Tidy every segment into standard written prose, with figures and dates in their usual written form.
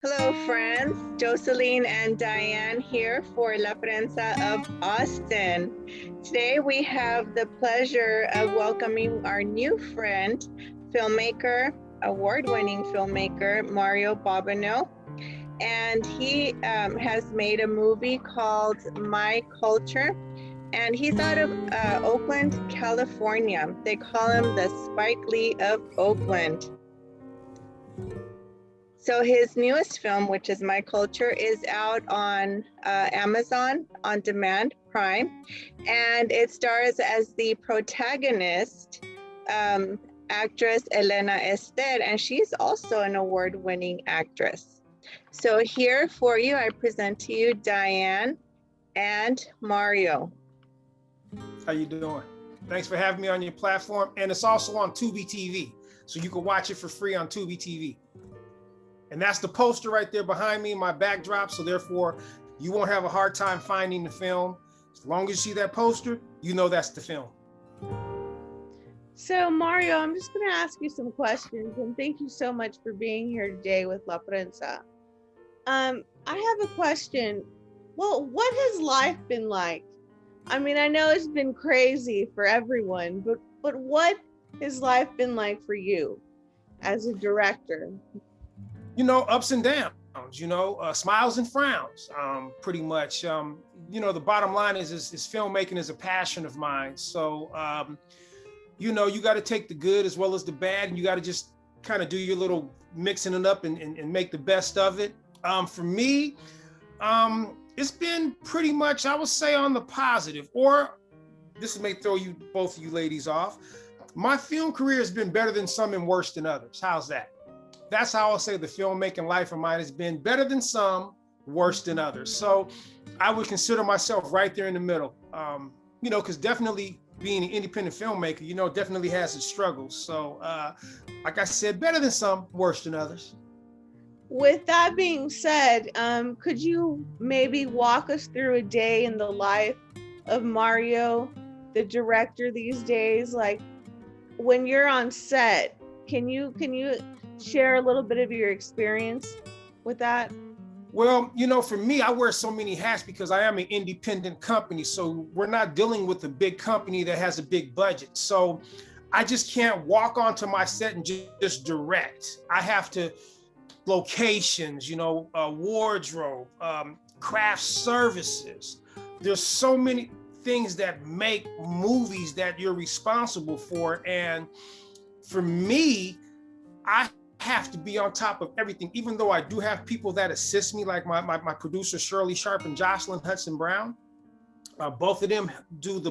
Hello, friends. Jocelyn and Diane here for La Prensa of Austin. Today we have the pleasure of welcoming our new friend, filmmaker, award-winning filmmaker, Mario Bobino. And he has made a movie called My Culture. And he's out of Oakland, California. They call him the Spike Lee of Oakland. So his newest film, which is My Culture, is out on Amazon On Demand Prime, and it stars as the protagonist, actress Elena Esther, and she's also an award-winning actress. So here for you, I present to you Diane and Mario. How you doing? Thanks for having me on your platform, and it's also on Tubi TV, so you can watch it for free on Tubi TV. And that's the poster right there behind me, my backdrop. So therefore, you won't have a hard time finding the film. As long as you see that poster, you know that's the film. So Mario, I'm just going to ask you some questions, and thank you so much for being here today with La Prensa. I have a question. Well, what has life been like? I mean, I know it's been crazy for everyone, but what has life been like for you as a director? You know, ups and downs, smiles and frowns, pretty much. The bottom line is filmmaking is a passion of mine. So, you got to take the good as well as the bad, and you got to just kind of do your little mixing it up and make the best of it. For me, it's been pretty much, I would say, on the positive, or this may throw both of you ladies off. My film career has been better than some and worse than others. How's that? That's how I'll say the filmmaking life of mine has been better than some, worse than others. So I would consider myself right there in the middle, because definitely being an independent filmmaker, definitely has its struggles. So like I said, better than some, worse than others. With that being said, could you maybe walk us through a day in the life of Mario, the director these days? Like when you're on set, can you share a little bit of your experience with that? Well, for me, I wear so many hats because I am an independent company. So we're not dealing with a big company that has a big budget. So I just can't walk onto my set and just direct. I have to locations, wardrobe, craft services. There's so many things that make movies that you're responsible for. And for me, I have to be on top of everything, even though I do have people that assist me, like my producer, Shirley Sharp and Jocelyn Hudson Brown. Both of them do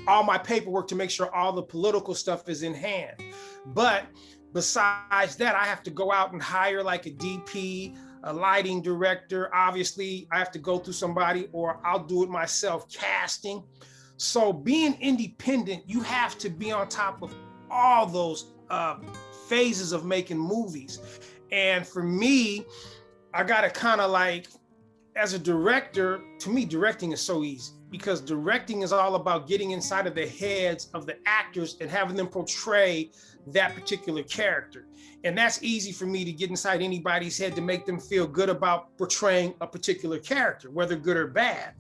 all my paperwork to make sure all the political stuff is in hand. But besides that, I have to go out and hire like a DP, a lighting director. Obviously, I have to go through somebody, or I'll do it myself, casting. So being independent, you have to be on top of all those phases of making movies. And for me, I gotta kind of like, as a director, to me, directing is so easy, because directing is all about getting inside of the heads of the actors and having them portray that particular character. And that's easy for me to get inside anybody's head to make them feel good about portraying a particular character, whether good or bad.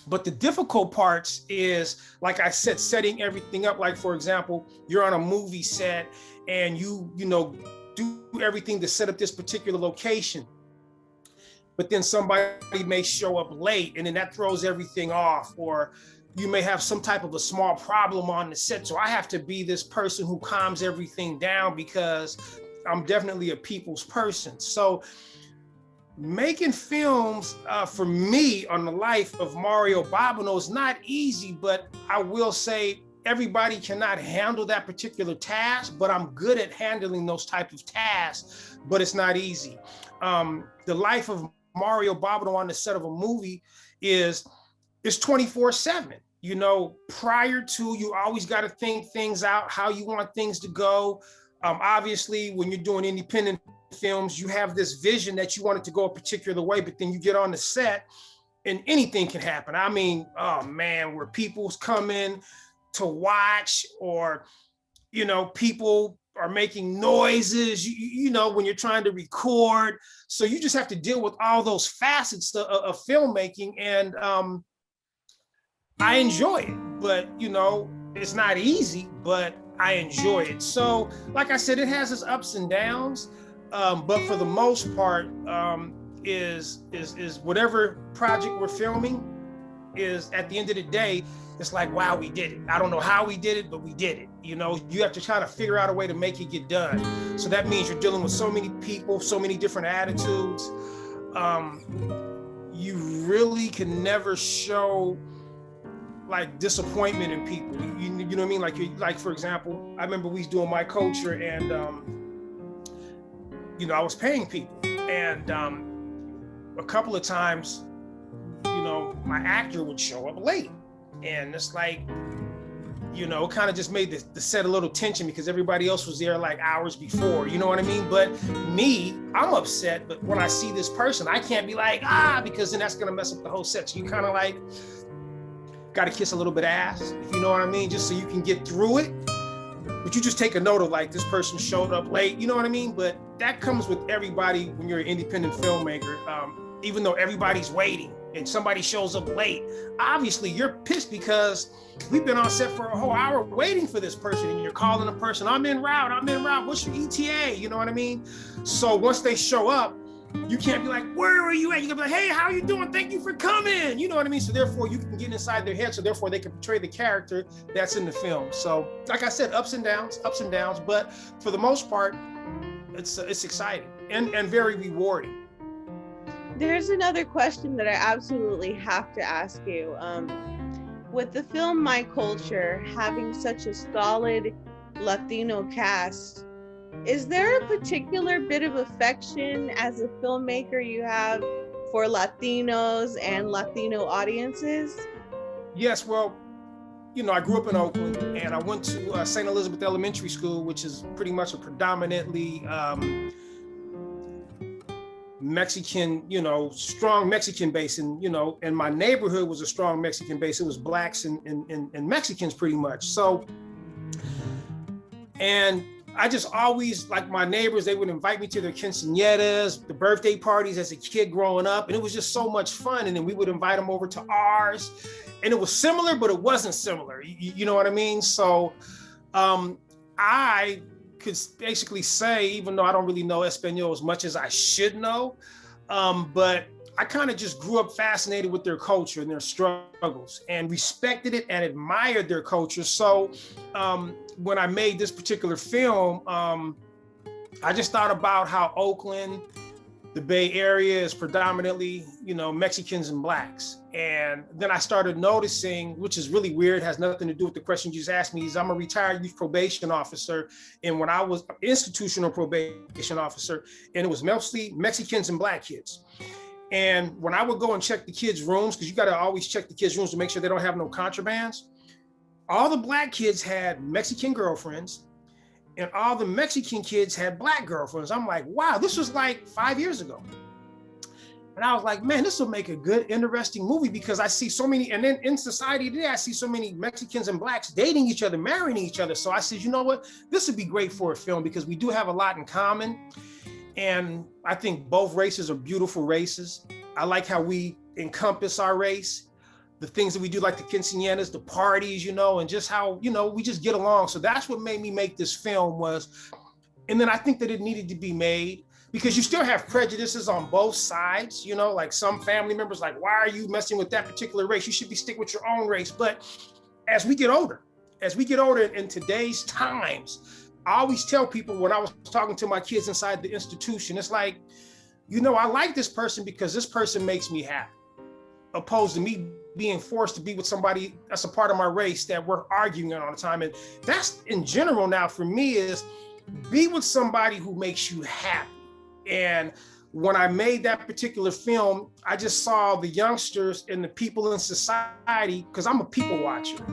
But the difficult parts is, like I said, setting everything up. Like, for example, you're on a movie set and you do everything to set up this particular location, but then somebody may show up late and then that throws everything off, or you may have some type of a small problem on the set. So I have to be this person who calms everything down, because I'm definitely a people's person. So making films for me on the life of Mario Bobino is not easy, but I will say everybody cannot handle that particular task, but I'm good at handling those type of tasks, but it's not easy. The life of Mario Bobino on the set of a movie is 24/7. Prior to, you always got to think things out, how you want things to go. Obviously, when you're doing independent films, you have this vision that you want it to go a particular way, but then you get on the set and anything can happen. I mean, oh man, where people's come in to watch, or, people are making noises, you know, when you're trying to record. So you just have to deal with all those facets of filmmaking. And I enjoy it, but you know, it's not easy, but I enjoy it. So like I said, it has its ups and downs, but for the most part, is whatever project we're filming is, at the end of the day, it's like, wow, we did it. I don't know how we did it, but we did it. You know, you have to try to figure out a way to make it get done. So that means you're dealing with so many people, so many different attitudes. You really can never show like disappointment in people. You know what I mean? Like for example, I remember we was doing My Culture, and you know, I was paying people, and a couple of times, you know, my actor would show up late, and it's like, you know, it kind of just made the set a little tension because everybody else was there like hours before, you know what I mean? But me, I'm upset, but when I see this person, I can't be like, because then that's gonna mess up the whole set. So you kind of like got to kiss a little bit of ass, if you know what I mean, just so you can get through it. But you just take a note of like, this person showed up late, you know what I mean? But that comes with everybody when you're an independent filmmaker. Even though everybody's waiting and somebody shows up late, obviously you're pissed because we've been on set for a whole hour waiting for this person, and you're calling the person, I'm en route, what's your ETA? You know what I mean? So once they show up, you can't be like, where are you at? You can be like, hey, how are you doing? Thank you for coming. You know what I mean? So therefore you can get inside their head. So therefore they can portray the character that's in the film. So like I said, ups and downs, but for the most part, it's exciting and very rewarding. There's another question that I absolutely have to ask you. With the film My Culture having such a solid Latino cast, is there a particular bit of affection as a filmmaker you have for Latinos and Latino audiences? Yes, well, you know, I grew up in Oakland, and I went to St. Elizabeth Elementary School, which is pretty much a predominantly Mexican, you know, strong Mexican base. And, you know, and my neighborhood was a strong Mexican base. It was blacks and Mexicans pretty much. So, and I just always, like my neighbors, they would invite me to their quinceañeras, the birthday parties as a kid growing up. And it was just so much fun. And then we would invite them over to ours. And it was similar, but it wasn't similar. You know what I mean? So I could basically say, even though I don't really know Espanol as much as I should know, but I kind of just grew up fascinated with their culture and their struggles, and respected it and admired their culture. So when I made this particular film, I just thought about how Oakland, the Bay Area, is predominantly, you know, Mexicans and blacks. And then I started noticing, which is really weird, has nothing to do with the question you just asked me, is I'm a retired youth probation officer. And when I was institutional probation officer, and it was mostly Mexicans and black kids. And when I would go and check the kids' rooms, because you got to always check the kids' rooms to make sure they don't have no contrabands, all the black kids had Mexican girlfriends, and all the Mexican kids had black girlfriends. I'm like, wow, this was like 5 years ago. And I was like, man, this will make a good, interesting movie, because I see so many, and then in society today, I see so many Mexicans and blacks dating each other, marrying each other. So I said, you know what, this would be great for a film, because we do have a lot in common. And I think both races are beautiful races. I like how we encompass our race, the things that we do, like the quinceañeras, the parties, you know, and just how, you know, we just get along. So that's what made me make this film was, and then I think that it needed to be made, because you still have prejudices on both sides, you know, like some family members like, why are you messing with that particular race? You should be sticking with your own race. But as we get older in today's times, I always tell people when I was talking to my kids inside the institution, it's like, you know, I like this person because this person makes me happy, opposed to me being forced to be with somebody that's a part of my race that we're arguing all the time. And that's in general now for me, is be with somebody who makes you happy. And when I made that particular film, I just saw the youngsters and the people in society, because I'm a people watcher.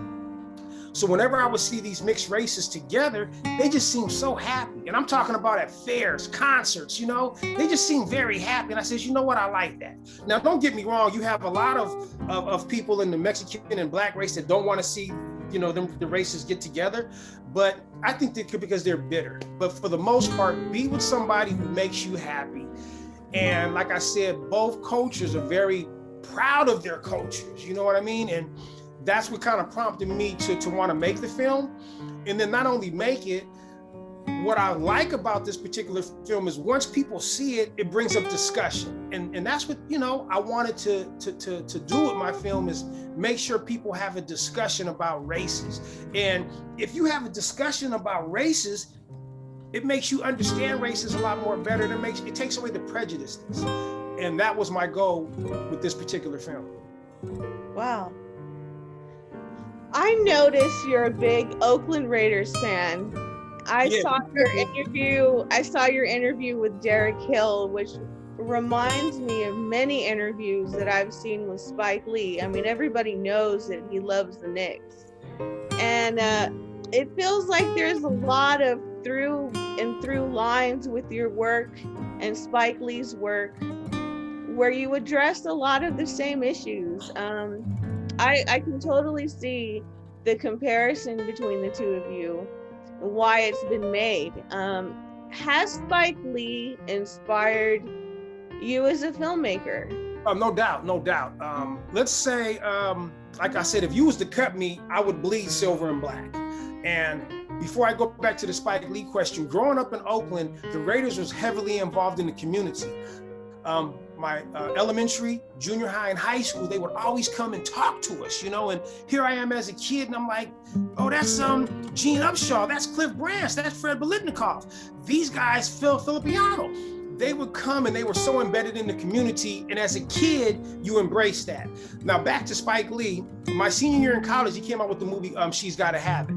So whenever I would see these mixed races together, they just seem so happy. And I'm talking about at fairs, concerts, you know, they just seem very happy. And I said, you know what, I like that. Now, don't get me wrong. You have a lot of people in the Mexican and black race that don't want to see you know, the races get together, but I think they could because they're bitter. But for the most part, be with somebody who makes you happy. And like I said, both cultures are very proud of their cultures, you know what I mean? And that's what kind of prompted me to want to make the film. And then not only make it, what I like about this particular film is once people see it, it brings up discussion. And that's what, you know, I wanted to do with my film, is make sure people have a discussion about races. And if you have a discussion about races, it makes you understand races a lot more better. It takes away the prejudices. And that was my goal with this particular film. Wow. I noticed you're a big Oakland Raiders fan. I saw your interview with Derek Hill, which reminds me of many interviews that I've seen with Spike Lee. I mean, everybody knows that he loves the Knicks. And it feels like there's a lot of through lines with your work and Spike Lee's work, where you address a lot of the same issues. I can totally see the comparison between the two of you, why it's been made. Has Spike Lee inspired you as a filmmaker? No doubt. Let's say, like I said, if you was to cut me, I would bleed silver and black. And before I go back to the Spike Lee question, growing up in Oakland, the Raiders was heavily involved in the community. My elementary, junior high, and high school, they would always come and talk to us, you know, and here I am as a kid, and I'm like, oh, that's Gene Upshaw, that's Cliff Branch, that's Fred Biletnikoff. These guys, Phil Filippiano. They would come and they were so embedded in the community, and as a kid, you embrace that. Now back to Spike Lee, my senior year in college, he came out with the movie She's Gotta Have It.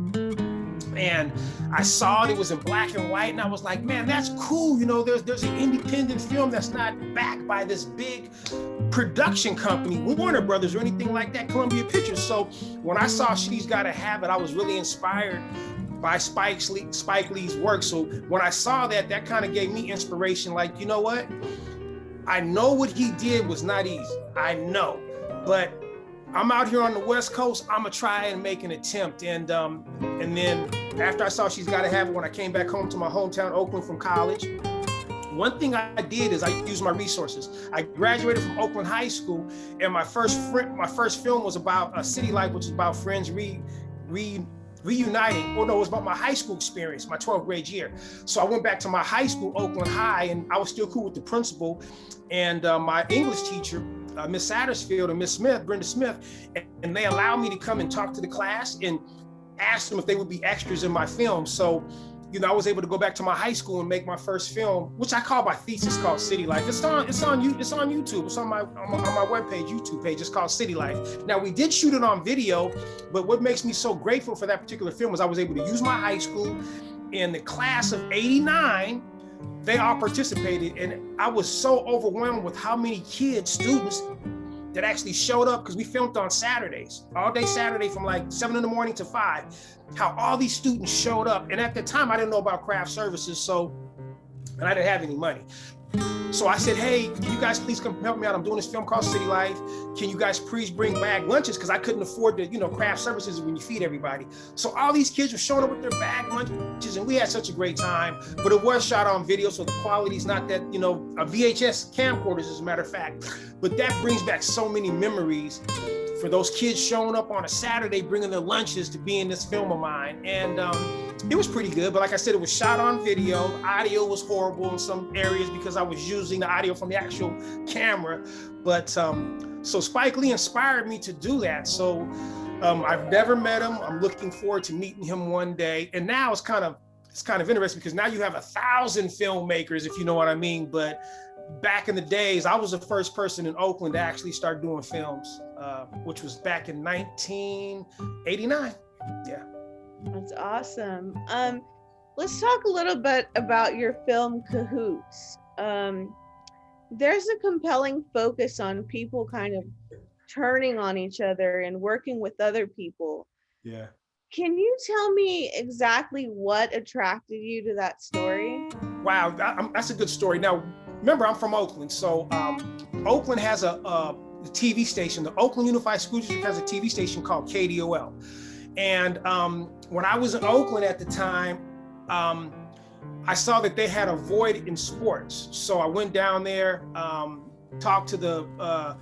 And I saw it was in black and white, and I was like, man, that's cool. You know, there's an independent film that's not backed by this big production company, Warner Brothers or anything like that, Columbia Pictures. So when I saw She's Gotta Have It, I was really inspired by Spike Lee's work. So when I saw that, that kind of gave me inspiration. Like, you know what? I know what he did was not easy. I know, but I'm out here on the West Coast. I'm gonna try and make an attempt. And then after I saw She's Gotta Have It, when I came back home to my hometown, Oakland, from college, one thing I did is I used my resources. I graduated from Oakland High School, and my first film was about City Life, which is about friends reuniting. Or no, it was about my high school experience, my 12th grade year. So I went back to my high school, Oakland High, and I was still cool with the principal and my English teacher, Miss Sattersfield and Miss Smith, Brenda Smith, and they allowed me to come and talk to the class and ask them if they would be extras in my film. So, you know, I was able to go back to my high school and make my first film, which I call my thesis, called City Life. It's on YouTube. It's on my webpage, YouTube page. It's called City Life. Now, we did shoot it on video, but what makes me so grateful for that particular film was I was able to use my high school. In the class of '89, they all participated, and I was so overwhelmed with how many students that actually showed up, because we filmed on Saturdays, all day Saturday from like 7 in the morning to 5, how all these students showed up. And at the time, I didn't know about craft services, and I didn't have any money. So I said, hey, can you guys please come help me out? I'm doing this film called City Life. Can you guys please bring bag lunches? Because I couldn't afford to, craft services when you feed everybody. So all these kids were showing up with their bag lunches, and we had such a great time. But it was shot on video, so the quality's not that, a VHS camcorders, as a matter of fact. But that brings back so many memories for those kids showing up on a Saturday, bringing their lunches to be in this film of mine. And it was pretty good, but like I said, it was shot on video. The audio was horrible in some areas because I was using the audio from the actual camera. But so Spike Lee inspired me to do that. So I've never met him. I'm looking forward to meeting him one day. And now it's kind of interesting because now you have 1,000 filmmakers, if you know what I mean. But back in the days, I was the first person in Oakland to actually start doing films, which was back in 1989. Yeah. That's awesome. Let's talk a little bit about your film Cahoots. There's a compelling focus on people kind of turning on each other and working with other people. Yeah. Can you tell me exactly what attracted you to that story? Wow, that's a good story. Now, remember, I'm from Oakland, so Oakland has a TV station. The Oakland Unified School District has a TV station called KDOL. And when I was in Oakland at the time, I saw that they had a void in sports. So I went down there, talked to the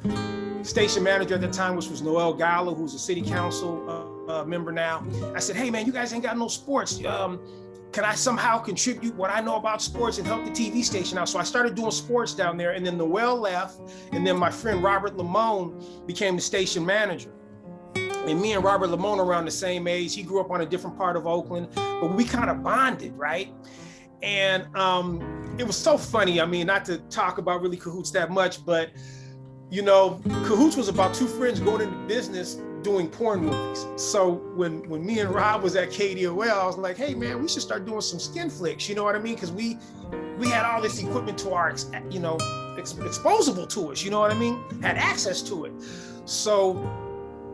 station manager at the time, which was Noel Gallo, who's a city council member now. I said, hey man, you guys ain't got no sports. Can I somehow contribute what I know about sports and help the TV station out? So I started doing sports down there, and then Noel left, and then my friend Robert Lamone became the station manager. And me and Robert Lamone are around the same age. He grew up on a different part of Oakland, but we kind of bonded, right? And it was so funny. I mean, not to talk about really Cahoots that much, but you know, Cahoots was about two friends going into business doing porn movies. So when me and Rob was at KDOL, I was like, hey man, we should start doing some skin flicks, you know what I mean? Because we had all this equipment to our, you know, exposable to us, you know what I mean? Had access to it. So,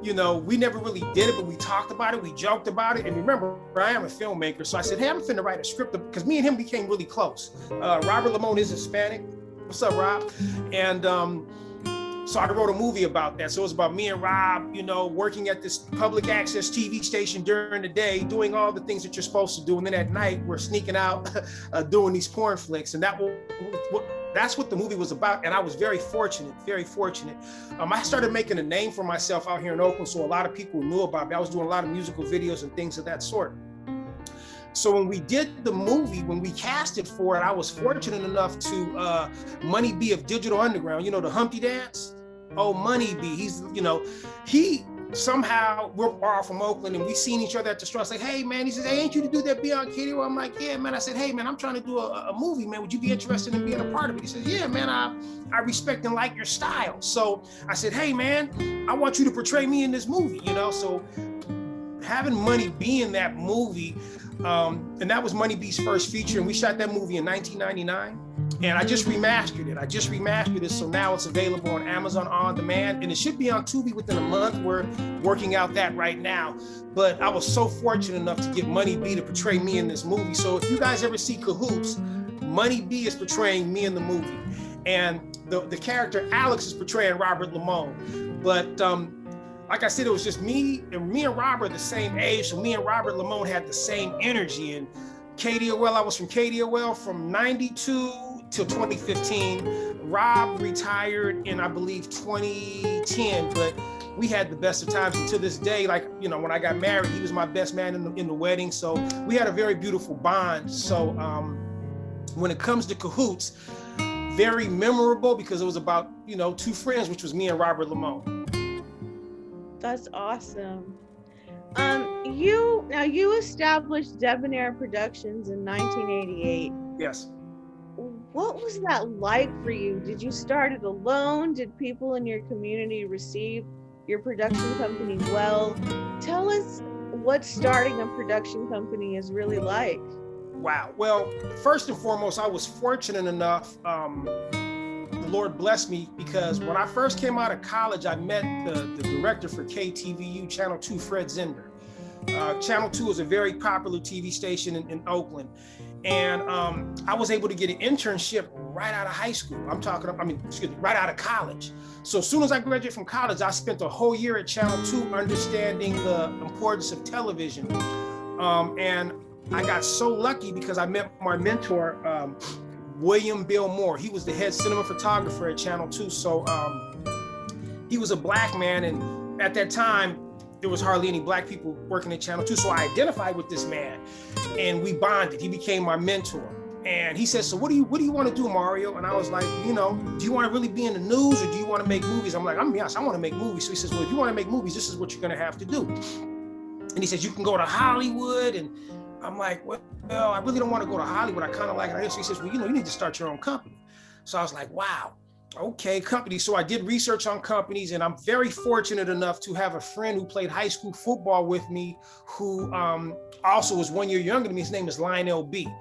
you know, we never really did it, but we talked about it, we joked about it. And remember, I am a filmmaker. So I said, hey, I'm finna write a script, because me and him became really close. Robert Lamone is Hispanic. What's up, Rob? And so I wrote a movie about that. So it was about me and Rob, you know, working at this public access TV station during the day, doing all the things that you're supposed to do. And then at night, we're sneaking out doing these porn flicks. And that's what the movie was about. And I was very fortunate, very fortunate. I started making a name for myself out here in Oakland, so a lot of people knew about me. I was doing a lot of musical videos and things of that sort. So when we did the movie, when we casted for it, I was fortunate enough to Money B of Digital Underground, you know, the Humpty Dance. Oh, Money B, he's, you know, he somehow, we're far from Oakland and we seen each other at the store. I was like, hey man, he says, hey, ain't you to do that Beyond KTVU? I'm like, yeah, man. I said, hey man, I'm trying to do a movie, man. Would you be interested in being a part of it? He says, yeah, man, I respect and like your style. So I said, hey man, I want you to portray me in this movie, you know? So having Money B in that movie, and that was Money B's first feature, and we shot that movie in 1999. And I just remastered it. So now it's available on Amazon On Demand, and it should be on Tubi within a month. We're working out that right now. But I was so fortunate enough to get Money B to portray me in this movie. So if you guys ever see Cahoots, Money B is portraying me in the movie. And the character Alex is portraying Robert Lamone. But like I said, it was just me and Robert the same age. So me and Robert Lamone had the same energy. And KDOL, I was from KDOL from 92 till 2015. Rob retired in, I believe, 2010, but we had the best of times. And to this day, like, you know, when I got married, he was my best man in the wedding. So we had a very beautiful bond. So when it comes to Cahoots, very memorable because it was about, you know, two friends, which was me and Robert Lamone. That's awesome. You established Debonair Productions in 1988. Yes. What was that like for you? Did you start it alone? Did people in your community receive your production company well? Tell us what starting a production company is really like. Wow. Well, first and foremost, I was fortunate enough. The Lord blessed me because when I first came out of college, I met the director for KTVU Channel 2, Fred Zender. Channel 2 is a very popular TV station in Oakland. And I was able to get an internship right out of high school. Right out of college. So as soon as I graduated from college, I spent a whole year at Channel 2 understanding the importance of television. And I got so lucky because I met my mentor, William Bill Moore. He was the head cinema photographer at Channel 2. So he was a Black man. And at that time, there was hardly any Black people working at Channel 2. So I identified with this man and we bonded. He became my mentor. And he said, so what do you want to do, Mario? And I was like, you know, do you want to really be in the news or do you want to make movies? I'm like, I'm honest, I want to make movies. So he says, well, if you want to make movies, this is what you're going to have to do. And he says, you can go to Hollywood. And I'm like, well, I really don't want to go to Hollywood. I kind of like it. So he says, well, you know, you need to start your own company. So I was like, wow. Okay, companies. So I did research on companies, and I'm very fortunate enough to have a friend who played high school football with me, who also was 1 year younger than me. His name is Lionel B.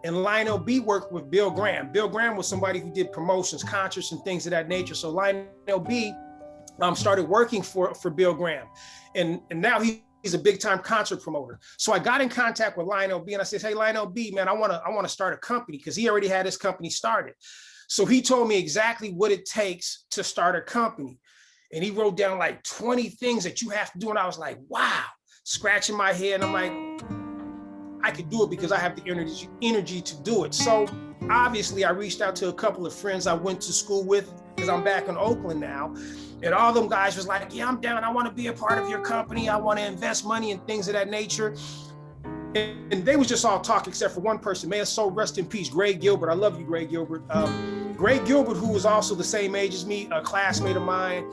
And Lionel B worked with Bill Graham. Bill Graham was somebody who did promotions, concerts, and things of that nature. So Lionel B started working for Bill Graham. And now he's a big time concert promoter. So I got in contact with Lionel B and I said, hey, Lionel B, man, I want to start a company because he already had his company started. So he told me exactly what it takes to start a company. And he wrote down like 20 things that you have to do. And I was like, wow. scratching my head. And I'm like, I could do it because I have the energy to do it. So obviously I reached out to a couple of friends I went to school with, because I'm back in Oakland now. And all them guys was like, yeah, I'm down. I want to be a part of your company. I want to invest money and things of that nature. And they was just all talk except for one person. May his soul rest in peace, Greg Gilbert. I love you, Greg Gilbert. Greg Gilbert, who was also the same age as me, a classmate of mine.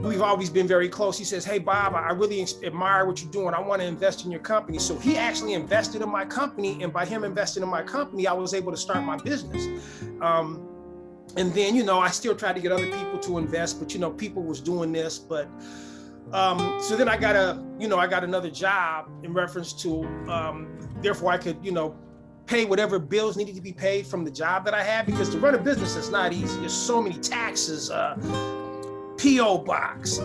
We've always been very close. He says, hey, Bob, I really admire what you're doing. I want to invest in your company. So he actually invested in my company. And by him investing in my company, I was able to start my business. And then, you know, I still tried to get other people to invest, but, you know, people was doing this. But so then I got another job in reference to, therefore I could, you know, pay whatever bills needed to be paid from the job that I had, because to run a business is not easy. There's so many taxes, P.O. box,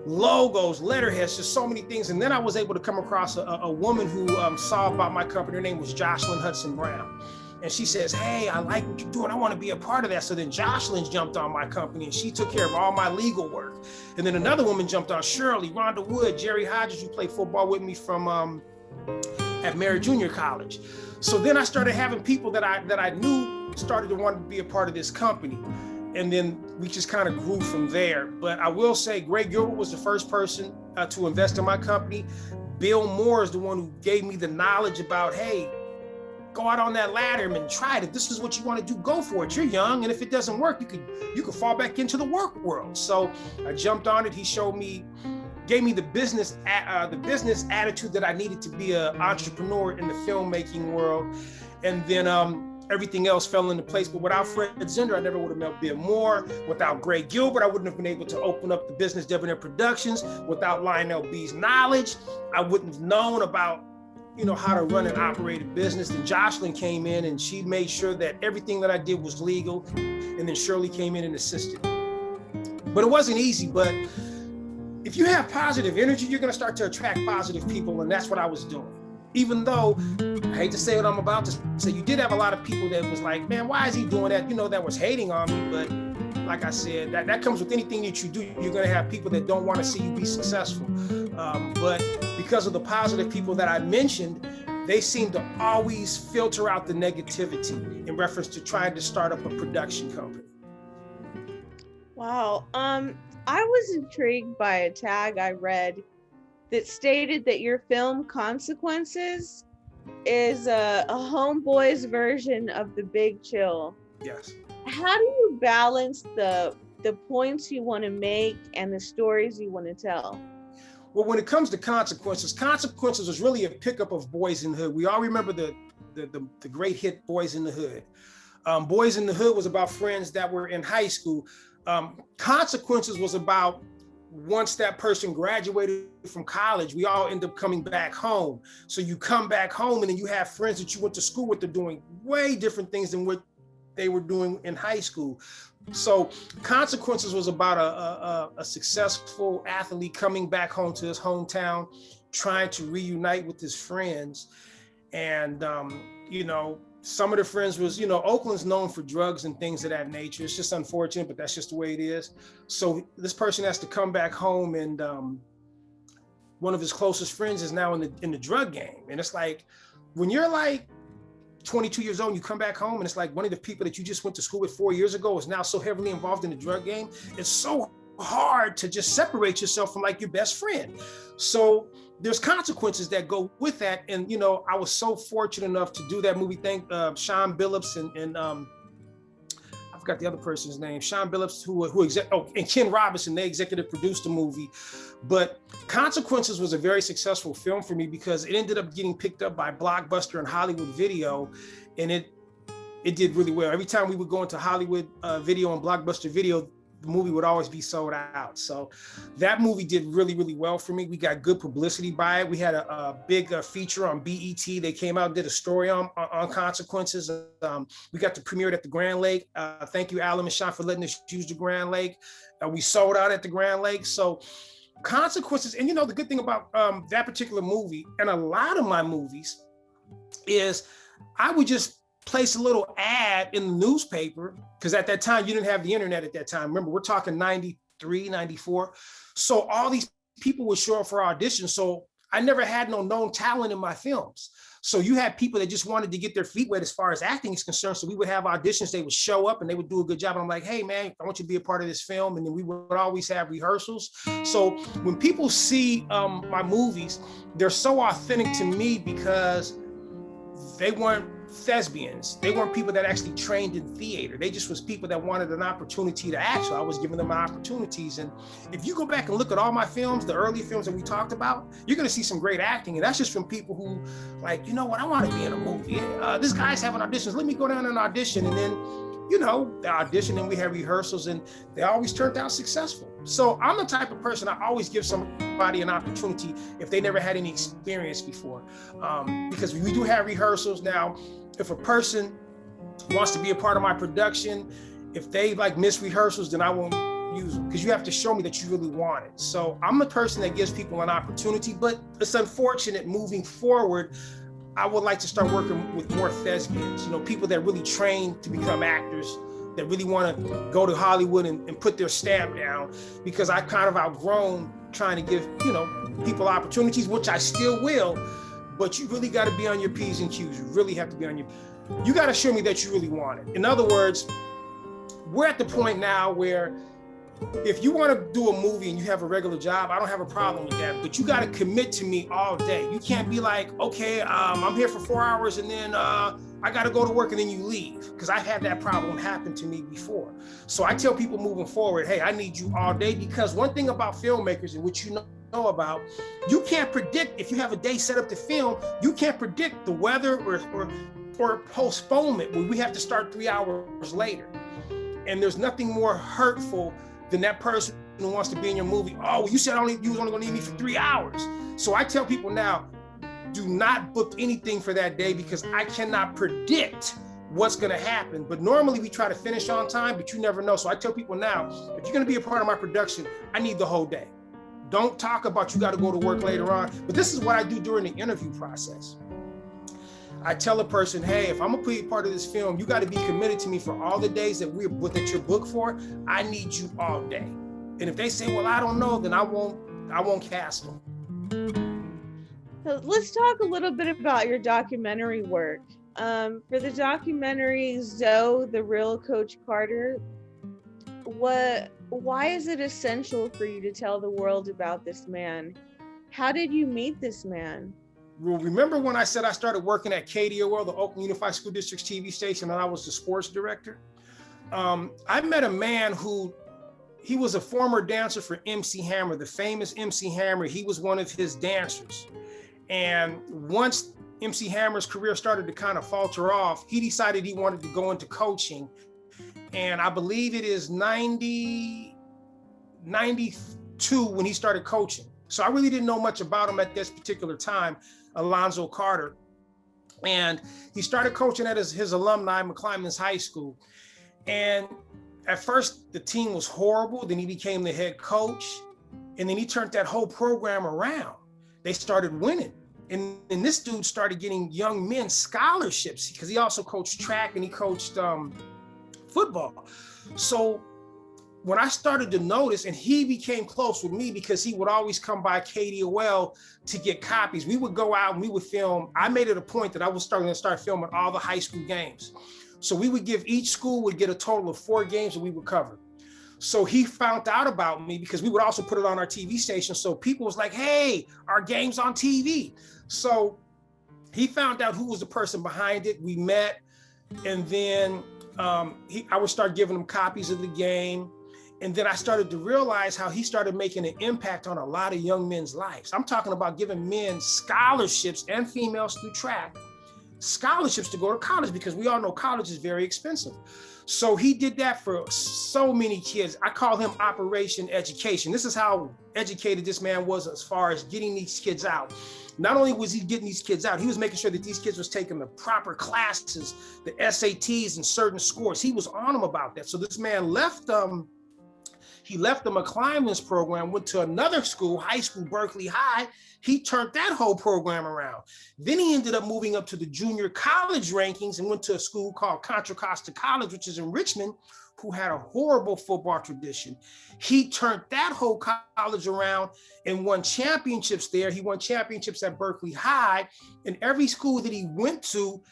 logos, letterheads, just so many things. And then I was able to come across a woman who saw about my company. Her name was Jocelyn Hudson Brown. And she says, hey, I like what you're doing. I want to be a part of that. So then Jocelyn jumped on my company and she took care of all my legal work. And then another woman jumped on, Shirley, Rhonda Wood, Jerry Hodges, who played football with me from at Merritt Junior College. So then I started having people that I knew started to want to be a part of this company. And then we just kind of grew from there. But I will say Greg Gilbert was the first person to invest in my company. Bill Moore is the one who gave me the knowledge about, hey, go out on that ladder and try it. If this is what you want to do, go for it. You're young, and if it doesn't work, you could fall back into the work world. So I jumped on it. He gave me the business attitude that I needed to be an entrepreneur in the filmmaking world. And then everything else fell into place. But without Fred Zender, I never would have met Bill Moore. Without Greg Gilbert, I wouldn't have been able to open up the business Debonair Productions. Without Lionel B's knowledge, I wouldn't have known about, you know, how to run and operate a business. Then Jocelyn came in and she made sure that everything that I did was legal. And then Shirley came in and assisted. But it wasn't easy. But if you have positive energy, you're going to start to attract positive people. And that's what I was doing. Even though, I hate to say what I'm about to say, you did have a lot of people that was like, man, why is he doing that? You know, that was hating on me. But like I said, that comes with anything that you do. You're going to have people that don't want to see you be successful. But because of the positive people that I mentioned, they seem to always filter out the negativity in reference to trying to start up a production company. Wow. I was intrigued by a tag I read that stated that your film Consequences is a homeboy's version of The Big Chill. Yes. How do you balance the points you want to make and the stories you want to tell? Well, when it comes to Consequences was really a pickup of Boys in the Hood. We all remember the great hit Boys in the Hood. Boys in the Hood was about friends that were in high school. Consequences was about once that person graduated from college, we all end up coming back home. So you come back home and then you have friends that you went to school with. They're doing way different things than what they were doing in high school. So Consequences was about a successful athlete coming back home to his hometown, trying to reunite with his friends. And, you know, some of the friends was, you know, Oakland's known for drugs and things of that nature. It's just unfortunate, but that's just the way it is. So this person has to come back home, and one of his closest friends is now in the drug game. And it's like, when you're like 22 years old, and you come back home and it's like one of the people that you just went to school with 4 years ago is now so heavily involved in the drug game. It's so hard to just separate yourself from like your best friend. So there's consequences that go with that. And, you know, I was so fortunate enough to do that movie. Thank Sean Billups and I forgot the other person's name, Sean Billups, and Ken Robinson, they executive produced the movie. But Consequences was a very successful film for me because it ended up getting picked up by Blockbuster and Hollywood Video, and it did really well. Every time we would go into Hollywood Video and Blockbuster Video, the movie would always be sold out. So that movie did really, really well for me. We got good publicity by it. We had a big feature on BET. They came out and did a story on Consequences. We got to premiere it at the Grand Lake. Thank you, Alan and Sean, for letting us use the Grand Lake. We sold out at the Grand Lake. So Consequences, and you know, the good thing about that particular movie and a lot of my movies is I would just place a little ad in the newspaper, because at that time you didn't have the internet at that time. Remember, we're talking 93, 94. So all these people would show up for auditions. So I never had no known talent in my films. So you had people that just wanted to get their feet wet as far as acting is concerned. So we would have auditions, they would show up and they would do a good job. And I'm like, hey man, I want you to be a part of this film. And then we would always have rehearsals. So when people see my movies, they're so authentic to me because they weren't thespians. They weren't people that actually trained in theater. They just was people that wanted an opportunity to act. So I was giving them opportunities. And if you go back and look at all my films, the early films that we talked about, you're going to see some great acting. And that's just from people who like, you know what, I want to be in a movie. This guy's having auditions. Let me go down and audition. And then, you know, the audition and we have rehearsals and they always turned out successful. So I'm the type of person, I always give somebody an opportunity if they never had any experience before. Because we do have rehearsals. Now, if a person wants to be a part of my production, if they like miss rehearsals, then I won't use them because you have to show me that you really want it. So I'm the person that gives people an opportunity, but it's unfortunate moving forward, I would like to start working with more thespians, you know, people that really train to become actors, that really want to go to Hollywood and put their stamp down, because I kind of outgrown trying to give, you know, people opportunities, which I still will. But you really got to be on your P's and Q's. You really have to be on you got to show me that you really want it. In other words, we're at the point now where if you want to do a movie and you have a regular job, I don't have a problem with that, but you got to commit to me all day. You can't be like, okay, I'm here for 4 hours and then I got to go to work and then you leave, because I've had that problem happen to me before. So I tell people moving forward, hey, I need you all day, because one thing about filmmakers, and which you know about, you can't predict, if you have a day set up to film, you can't predict the weather or postponement where we have to start 3 hours later. And there's nothing more hurtful than that person who wants to be in your movie. Oh, well, you said you was only gonna need me for 3 hours. So I tell people now, do not book anything for that day, because I cannot predict what's gonna happen. But normally we try to finish on time, but you never know. So I tell people now, if you're gonna be a part of my production, I need the whole day. Don't talk about you got to go to work later on. But this is what I do during the interview process. I tell a person, hey, if I'm gonna be part of this film, you got to be committed to me for all the days that you're booked for. I need you all day. And if they say, well, I don't know, then I won't cast them. So let's talk a little bit about your documentary work. For the documentary Zoe, the Real Coach Carter, why is it essential for you to tell the world about this man? How did you meet this man? Well, remember when I said I started working at KDOL, the Oakland Unified School District's TV station, and I was the sports director? I met a man he was a former dancer for MC Hammer, the famous MC Hammer. He was one of his dancers. And once MC Hammer's career started to kind of falter off, he decided he wanted to go into coaching. And I believe it is 92 when he started coaching. So I really didn't know much about him at this particular time, Alonzo Carter. And he started coaching at his alumni, McClymonds High School. And at first the team was horrible. Then he became the head coach. And then he turned that whole program around. They started winning. And this dude started getting young men scholarships, because he also coached track and he coached football. So when I started to notice, and he became close with me because he would always come by KDOL to get copies. We would go out and we would film. I made it a point that I was starting to start filming all the high school games. So we would give, each school would get a total of 4 games that we would cover. So he found out about me because we would also put it on our TV station. So people was like, hey, our game's on TV. So he found out who was the person behind it. We met, and then I would start giving him copies of the game. And then I started to realize how he started making an impact on a lot of young men's lives. I'm talking about giving men scholarships, and females through track, scholarships to go to college, because we all know college is very expensive. So he did that for so many kids. I call him Operation Education. This is how educated this man was as far as getting these kids out. Not only was he getting these kids out, he was making sure that these kids was taking the proper classes, the SATs and certain scores. He was on them about that. So this man left He left the McClymonds program, went to another school, high school, Berkeley High. He turned that whole program around. Then he ended up moving up to the junior college rankings and went to a school called Contra Costa College, which is in Richmond, who had a horrible football tradition. He turned that whole college around and won championships there. He won championships at Berkeley High. And every school that he went to,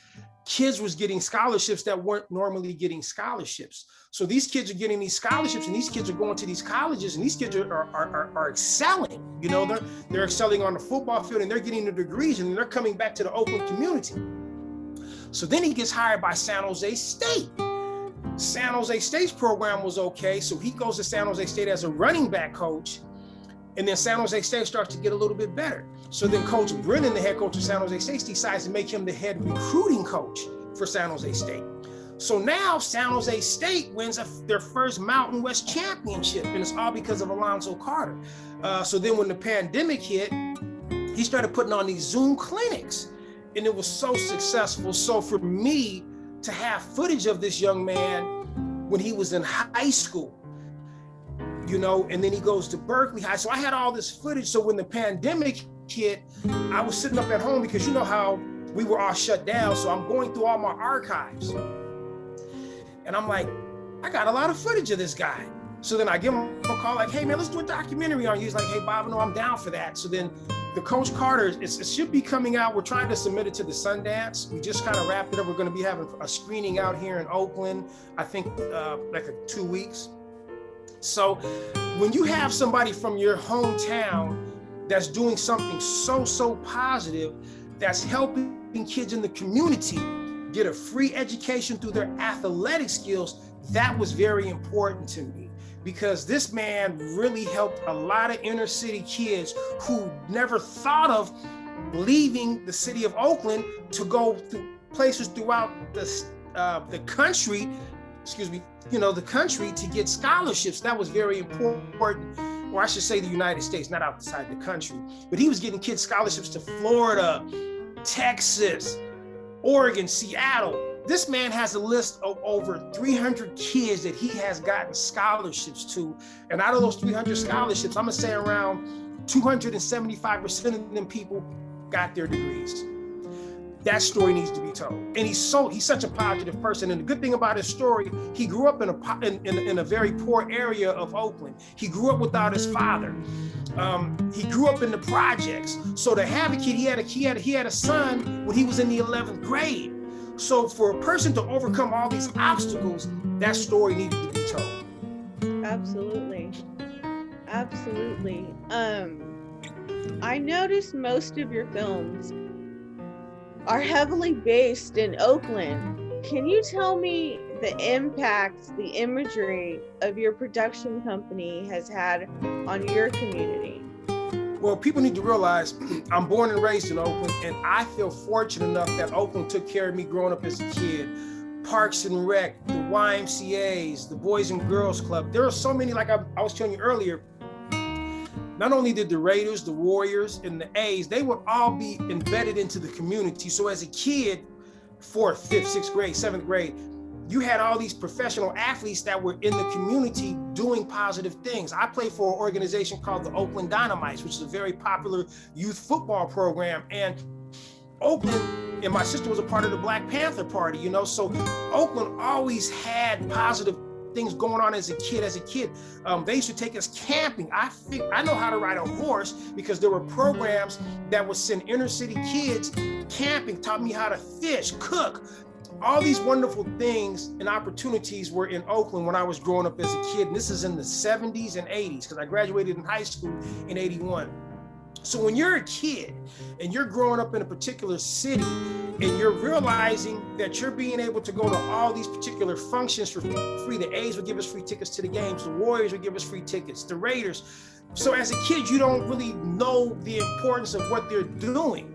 kids was getting scholarships that weren't normally getting scholarships. So these kids are getting these scholarships, and these kids are going to these colleges, and these kids are excelling. You know, they're excelling on the football field, and they're getting the degrees, and they're coming back to the Oakland community. So then he gets hired by San Jose State. San Jose State's program was okay, so he goes to San Jose State as a running back coach, and then San Jose State starts to get a little bit better. So then Coach Brennan, the head coach of San Jose State, decides to make him the head recruiting coach for San Jose State. So now San Jose State wins their first Mountain West championship, and it's all because of Alonzo Carter. So then when the pandemic hit, he started putting on these Zoom clinics, and it was so successful. So for me to have footage of this young man when he was in high school, you know, and then he goes to Berkeley High. So I had all this footage. So when the pandemic hit, I was sitting up at home because you know how we were all shut down. So I'm going through all my archives. And I'm like, I got a lot of footage of this guy. So then I give him a call like, hey man, let's do a documentary on you. He's like, hey Bobino, I'm down for that. So then the Coach Carter, it should be coming out. We're trying to submit it to the Sundance. We just kind of wrapped it up. We're going to be having a screening out here in Oakland, I think like 2 weeks. So when you have somebody from your hometown that's doing something so positive, that's helping kids in the community get a free education through their athletic skills, that was very important to me, because this man really helped a lot of inner city kids who never thought of leaving the city of Oakland to go to places throughout the country, the country, to get scholarships. That was very important. Or I should say the United States, not outside the country. But he was getting kids scholarships to Florida, Texas, Oregon, Seattle. This man has a list of over 300 kids that he has gotten scholarships to. And out of those 300 scholarships, I'm gonna say around 275% of them people got their degrees. That story needs to be told. And he's such a positive person. And the good thing about his story, he grew up in a very poor area of Oakland. He grew up without his father. He grew up in the projects. So to have a kid, he had a son when he was in the 11th grade. So for a person to overcome all these obstacles, that story needed to be told. Absolutely. Absolutely. I noticed most of your films are heavily based in Oakland. Can you tell me the impact the imagery of your production company has had on your community? Well, people need to realize I'm born and raised in Oakland, and I feel fortunate enough that Oakland took care of me growing up as a kid. Parks and Rec, the YMCAs, the Boys and Girls Club. There are so many, like I was telling you earlier, not only did the Raiders, the Warriors, and the A's, they would all be embedded into the community. So as a kid, 4th, 5th, 6th grade, 7th grade, you had all these professional athletes that were in the community doing positive things. I played for an organization called the Oakland Dynamites, which is a very popular youth football program. And Oakland, and my sister was a part of the Black Panther Party, you know, so Oakland always had positive things going on as a kid. They used to take us camping. I know how to ride a horse because there were programs that would send inner city kids camping, taught me how to fish, cook. All these wonderful things and opportunities were in Oakland when I was growing up as a kid. And this is in the 70s and 80s, because I graduated in high school in 81. So when you're a kid and you're growing up in a particular city and you're realizing that you're being able to go to all these particular functions for free, the A's would give us free tickets to the games, the Warriors would give us free tickets, the Raiders. So as a kid, you don't really know the importance of what they're doing.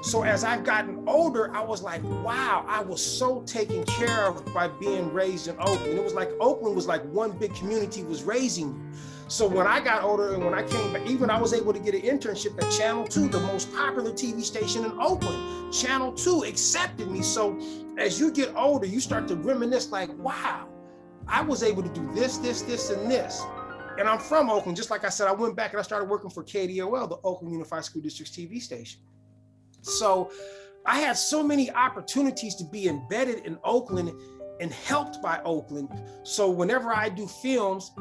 So as I've gotten older, I was like, wow, I was so taken care of by being raised in Oakland. It was like Oakland was like one big community was raising me. So when I got older and when I came back, even I was able to get an internship at Channel 2, the most popular TV station in Oakland. Channel 2 accepted me. So as you get older, you start to reminisce like, wow, I was able to do this, and this. And I'm from Oakland. Just like I said, I went back and I started working for KDOL, the Oakland Unified School District's TV station. So I had so many opportunities to be embedded in Oakland and helped by Oakland. So whenever I do films,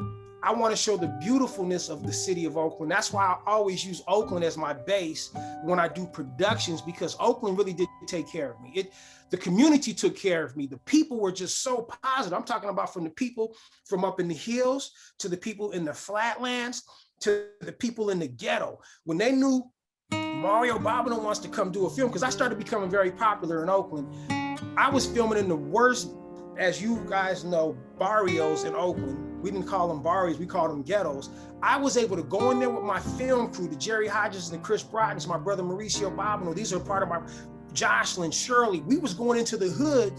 I want to show the beautifulness of the city of Oakland. That's why I always use Oakland as my base when I do productions, because Oakland really did take care of me. The community took care of me. The people were just so positive. I'm talking about from the people from up in the hills to the people in the flatlands to the people in the ghetto. When they knew Mario Bobino wants to come do a film, because I started becoming very popular in Oakland. I was filming in the worst, as you guys know, barrios in Oakland. We didn't call them barrios, we called them ghettos. I was able to go in there with my film crew, the Jerry Hodges and the Chris Brottons, my brother Mauricio Bobino. These are part of my, Jocelyn, Shirley. We was going into the hood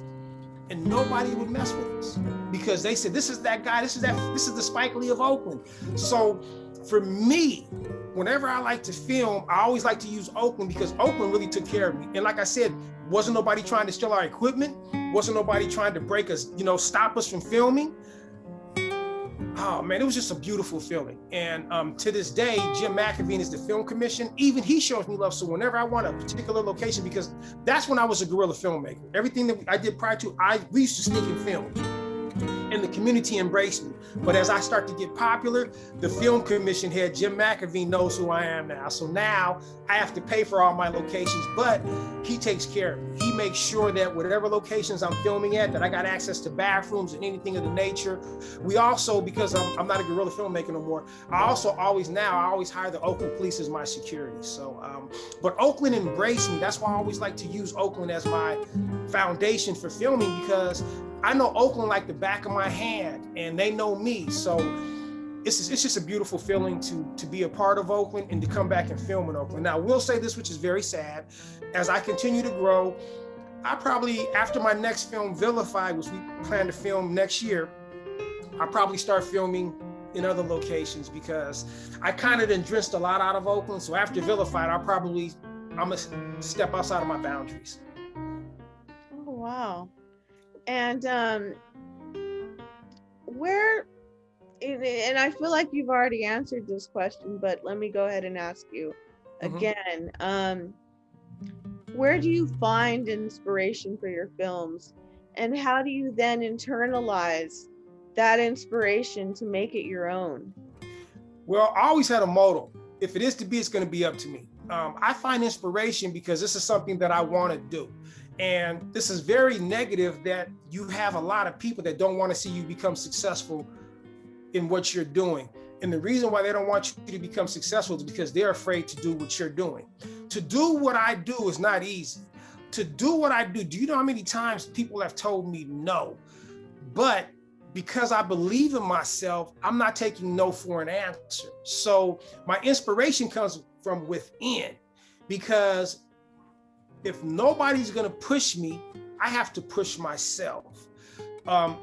and nobody would mess with us because they said, this is that guy, this is the Spike Lee of Oakland. So for me, whenever I like to film, I always like to use Oakland because Oakland really took care of me. And like I said, wasn't nobody trying to steal our equipment, wasn't nobody trying to break us, stop us from filming. Oh man, it was just a beautiful feeling. And to this day, Jim McAveen is the film commission. Even he shows me love. So whenever I want a particular location, because that's when I was a guerrilla filmmaker. Everything that I did prior to, we used to sneak and film. And the community embraced me. But as I start to get popular, the film commission head, Jim McAveen, knows who I am now. So now I have to pay for all my locations, but he takes care of me. He makes sure that whatever locations I'm filming at, that I got access to bathrooms and anything of the nature. We also, because I'm not a guerrilla filmmaker no more, I always hire the Oakland police as my security. So, but Oakland embraced me. That's why I always like to use Oakland as my foundation for filming, because I know Oakland like the back of my hand and they know me. So it's just a beautiful feeling to be a part of Oakland and to come back and film in Oakland. Now, I will say this, which is very sad. As I continue to grow, I probably, after my next film, Vilified, which we plan to film next year, I'll probably start filming in other locations because I kind of drenched a lot out of Oakland. So after Vilified, I'm gonna step outside of my boundaries. Oh, wow. And where, and I feel like you've already answered this question, but let me go ahead and ask you again. Where do you find inspiration for your films? And how do you then internalize that inspiration to make it your own? Well, I always had a motto. If it is to be, it's going to be up to me. I find inspiration because this is something that I want to do. And this is very negative that you have a lot of people that don't want to see you become successful in what you're doing. And the reason why they don't want you to become successful is because they're afraid to do what you're doing. To do what I do is not easy. To do what I do you know how many times people have told me no? But because I believe in myself, I'm not taking no for an answer. So my inspiration comes from within, because if nobody's gonna push me, I have to push myself.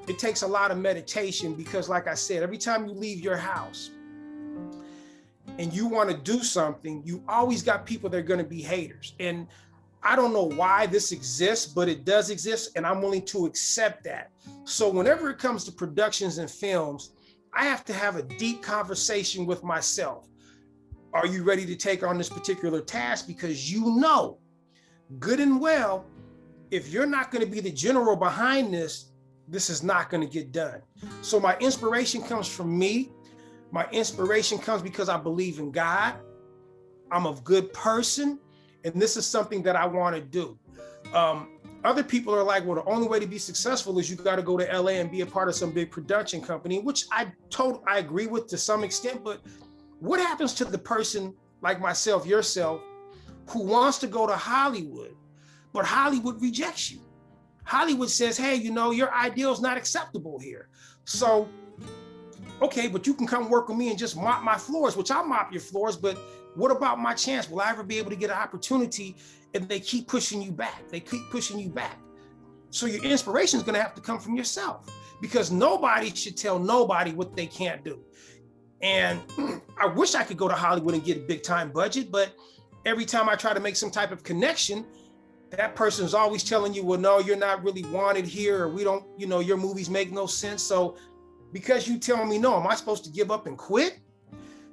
It takes a lot of meditation because, like I said, every time you leave your house and you wanna do something, you always got people that are gonna be haters. And I don't know why this exists, but it does exist, and I'm willing to accept that. So whenever it comes to productions and films, I have to have a deep conversation with myself. Are you ready to take on this particular task? Because you know good and well, if you're not going to be the general behind this, this is not going to get done. So my inspiration comes from me. My inspiration comes because I believe in God. I'm a good person, and this is something that I want to do. Other people are like, well, the only way to be successful is you got to go to LA and be a part of some big production company, which I agree with to some extent. But what happens to the person like myself, yourself, who wants to go to Hollywood, but Hollywood rejects you? Hollywood says, hey, your ideal is not acceptable here. So, okay, but you can come work with me and just mop my floors, which I'll mop your floors, but what about my chance? Will I ever be able to get an opportunity? And they keep pushing you back. They keep pushing you back. So your inspiration is gonna have to come from yourself, because nobody should tell nobody what they can't do. And I wish I could go to Hollywood and get a big time budget, but every time I try to make some type of connection, that person's always telling you, well, no, you're not really wanted here, or we don't, your movies make no sense. So because you tell me no, am I supposed to give up and quit?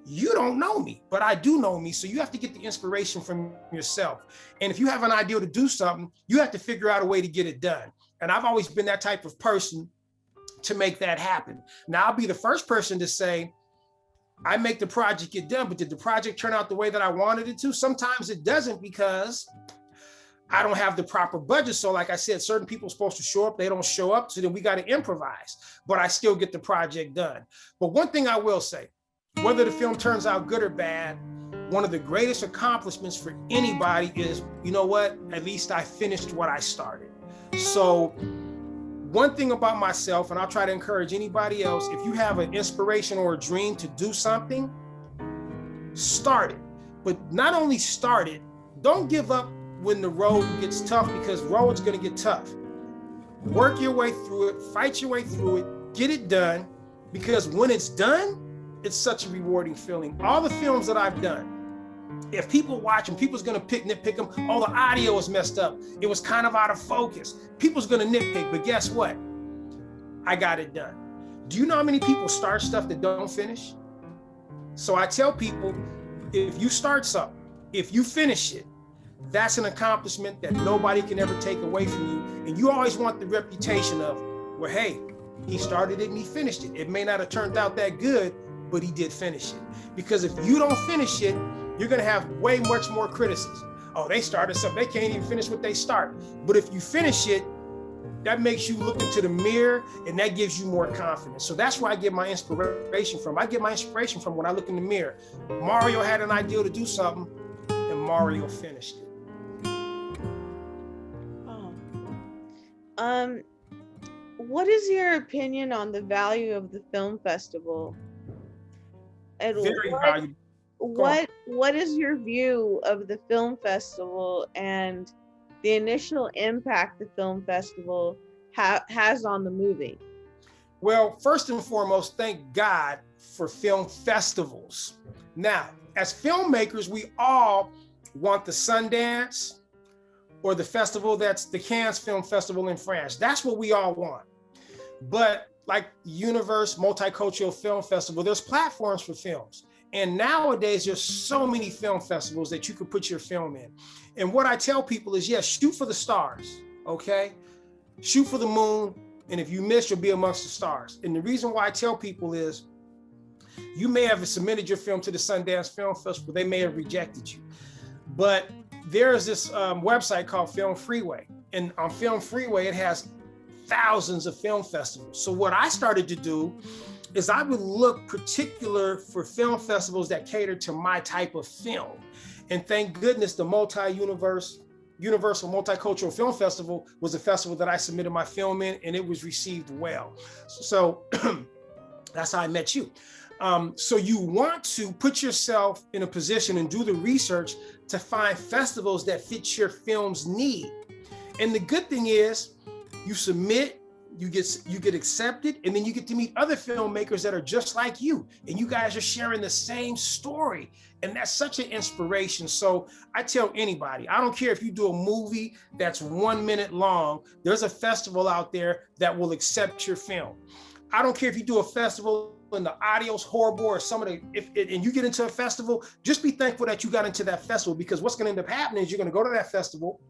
You don't know me, but I do know me. So you have to get the inspiration from yourself. And if you have an idea to do something, you have to figure out a way to get it done. And I've always been that type of person to make that happen. Now, I'll be the first person to say, I make the project get done, but did the project turn out the way that I wanted it to? Sometimes it doesn't, because I don't have the proper budget. So like I said, certain people are supposed to show up, they don't show up, so then we got to improvise, but I still get the project done. But one thing I will say, whether the film turns out good or bad, one of the greatest accomplishments for anybody is, you know what, at least I finished what I started. So one thing about myself, and I'll try to encourage anybody else, if you have an inspiration or a dream to do something, start it. But not only start it, don't give up when the road gets tough, because road's gonna get tough. Work your way through it, fight your way through it, get it done, because when it's done, it's such a rewarding feeling. All the films that I've done, if people watch them, people's gonna nitpick them. Oh, the audio is messed up. It was kind of out of focus. People's gonna nitpick, but guess what? I got it done. Do you know how many people start stuff that don't finish? So I tell people, if you start something, if you finish it, that's an accomplishment that nobody can ever take away from you. And you always want the reputation of, well, hey, he started it and he finished it. It may not have turned out that good, but he did finish it. Because if you don't finish it, you're gonna have way much more criticism. Oh, they started something, they can't even finish what they start. But if you finish it, that makes you look into the mirror, and that gives you more confidence. So that's where I get my inspiration from. I get my inspiration from when I look in the mirror. Mario had an idea to do something, and Mario finished it. What is your opinion on the value of the film festival? And Very valuable. What is your view of the film festival and the initial impact the film festival has on the movie? Well, first and foremost, thank God for film festivals. Now, as filmmakers, we all want the Sundance or the festival that's the Cannes Film Festival in France. That's what we all want. But like Universe Multicultural Film Festival, there's platforms for films. And nowadays, there's so many film festivals that you can put your film in. And what I tell people is, yes, shoot for the stars, okay? Shoot for the moon, and if you miss, you'll be amongst the stars. And the reason why I tell people is, you may have submitted your film to the Sundance Film Festival, they may have rejected you. But there's this website called Film Freeway. And on Film Freeway, it has thousands of film festivals. So what I started to do is I would look particular for film festivals that cater to my type of film. And thank goodness the Universal Multicultural Film Festival was a festival that I submitted my film in, and it was received well. So that's how I met you. So you want to put yourself in a position and do the research to find festivals that fit your film's need. And the good thing is, you submit, you get accepted, and then you get to meet other filmmakers that are just like you, and you guys are sharing the same story. And that's such an inspiration. So I tell anybody, I don't care if you do a movie that's 1 minute long, there's a festival out there that will accept your film. I don't care if you do a festival and the audio's horrible or some of the, and you get into a festival, just be thankful that you got into that festival, because what's gonna end up happening is you're gonna go to that festival,